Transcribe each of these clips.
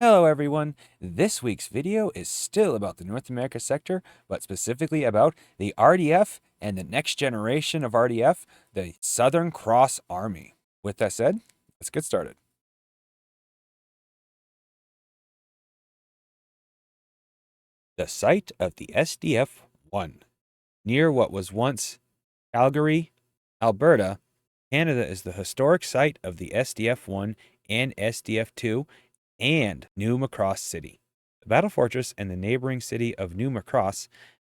Hello everyone, this week's video is still about the North America sector, but specifically about the RDF and the next generation of RDF, the Southern Cross Army. With that said, let's get started. The site of the SDF-1. Near what was once Calgary, Alberta, Canada is the historic site of the SDF-1 and SDF-2 and New Macross City. The battle fortress and the neighboring city of New Macross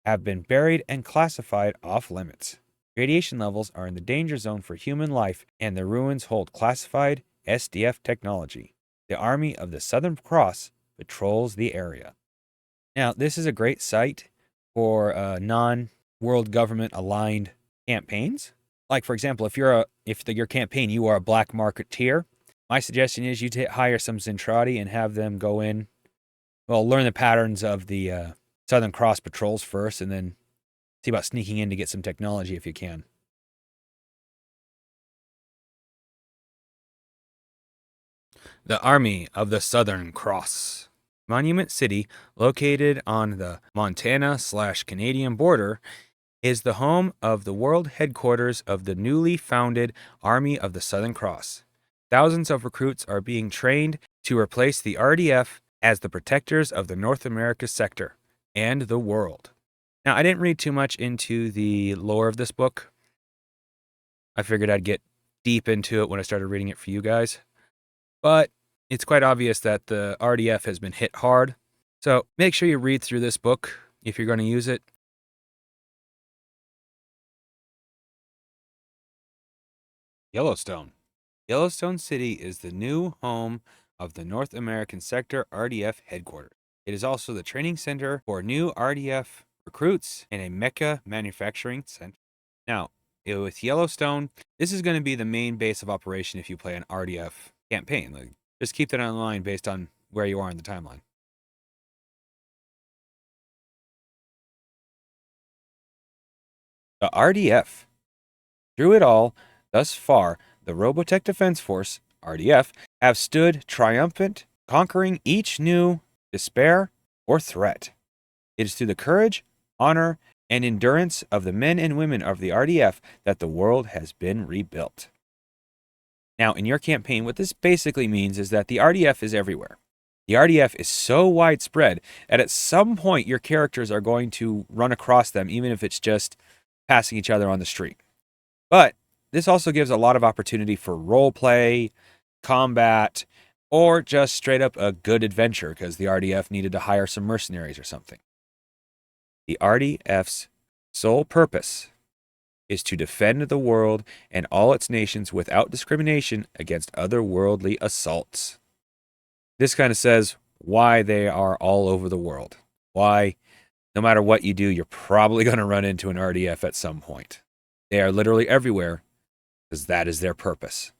have been buried and classified off limits. Radiation levels are in the danger zone for human life, and the ruins hold classified SDF technology. The Army of the Southern Cross patrols the area. Now, this is a great site for non-world government aligned campaigns. Like, for example, if your campaign, you are a black marketeer, my suggestion is you hire some Zentradi and have them go in, learn the patterns of the Southern Cross patrols first, and then see about sneaking in to get some technology if you can. The Army of the Southern Cross. Monument City, located on the Montana/Canadian border, is the home of the world headquarters of the newly founded Army of the Southern Cross. Thousands of recruits are being trained to replace the RDF as the protectors of the North America sector and the world. Now, I didn't read too much into the lore of this book. I figured I'd get deep into it when I started reading it for you guys. But it's quite obvious that the RDF has been hit hard. So make sure you read through this book if you're going to use it. Yellowstone. Yellowstone City is the new home of the North American Sector RDF headquarters. It is also the training center for new RDF recruits and a mecha manufacturing center. Now, with Yellowstone, this is going to be the main base of operation if you play an RDF campaign. Just keep that in line based on where you are in the timeline. The RDF. Through it all, thus far, the Robotech Defense Force, RDF, have stood triumphant, conquering each new despair or threat. It is through the courage, honor, and endurance of the men and women of the RDF that the world has been rebuilt. Now, in your campaign, what this basically means is that the RDF is everywhere. The RDF is so widespread that at some point your characters are going to run across them, even if it's just passing each other on the street. But this also gives a lot of opportunity for role play, combat, or just straight up a good adventure because the RDF needed to hire some mercenaries or something. The RDF's sole purpose is to defend the world and all its nations without discrimination against otherworldly assaults. This kind of says why they are all over the world. Why, no matter what you do, you're probably going to run into an RDF at some point. They are literally everywhere because that is their purpose.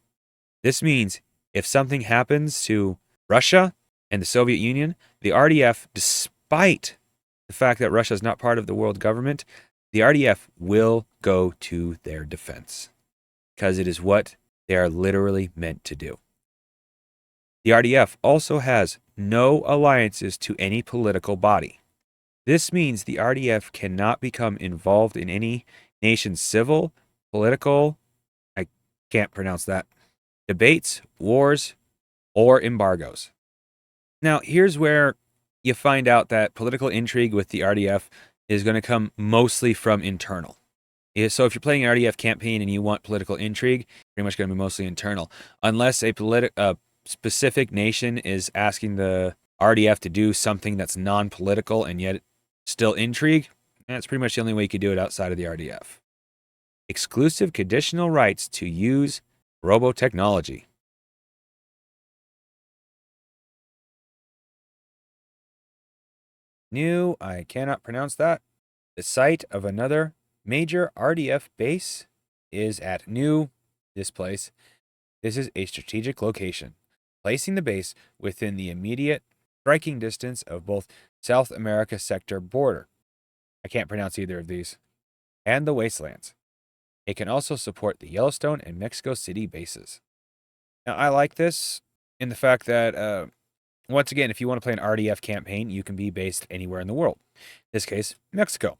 This means if something happens to Russia and the Soviet Union, the RDF, despite the fact that Russia is not part of the world government, the RDF will go to their defense because it is what they are literally meant to do. The RDF also has no alliances to any political body. This means the RDF cannot become involved in any nation's civil, political, I can't pronounce that, debates, wars, or embargoes. Now, here's where you find out that political intrigue with the RDF is going to come mostly from internal. So if you're playing an RDF campaign and you want political intrigue, pretty much going to be mostly internal. Unless a specific nation is asking the RDF to do something that's non-political and yet still intrigue, that's pretty much the only way you could do it outside of the RDF. Exclusive conditional rights to use robotechnology. New, I cannot pronounce that. The site of another major RDF base is at this place. This is a strategic location, placing the base within the immediate striking distance of both South America sector border. I can't pronounce either of these. And the wastelands. It can also support the Yellowstone and Mexico City bases. Now, I like this in the fact that Once again, if you want to play an RDF campaign, you can be based anywhere in the world. In this case, Mexico.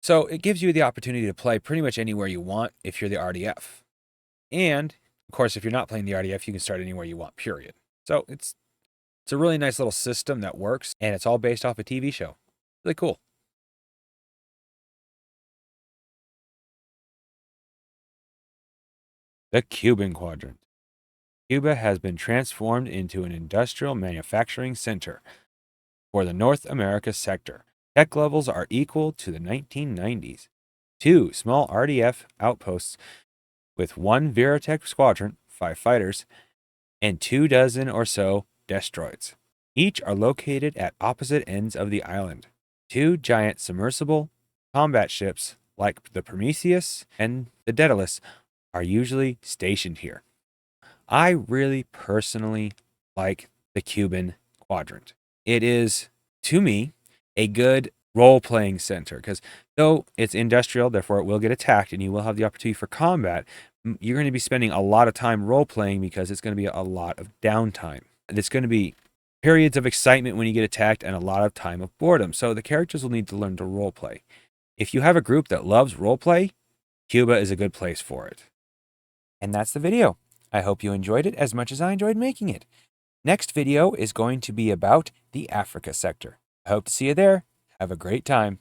So it gives you the opportunity to play pretty much anywhere you want if you're the RDF. And, of course, if you're not playing the RDF, you can start anywhere you want, period. So it's a really nice little system that works, and it's all based off a TV show. Really cool. The Cuban Quadrant. Cuba has been transformed into an industrial manufacturing center for the North America sector. Tech levels are equal to the 1990s. Two small RDF outposts with one Veritech squadron, 5 fighters, and 24 or so destroids. Each are located at opposite ends of the island. Two giant submersible combat ships, like the Prometheus and the Daedalus, are usually stationed here. I really personally like the Cuban Quadrant. It is, to me, a good role-playing center because though it's industrial, therefore it will get attacked and you will have the opportunity for combat, you're going to be spending a lot of time role-playing because it's going to be a lot of downtime. It's going to be periods of excitement when you get attacked and a lot of time of boredom. So the characters will need to learn to role-play. If you have a group that loves role-play, Cuba is a good place for it. And that's the video. I hope you enjoyed it as much as I enjoyed making it. Next video is going to be about the Africa sector. I hope to see you there. Have a great time.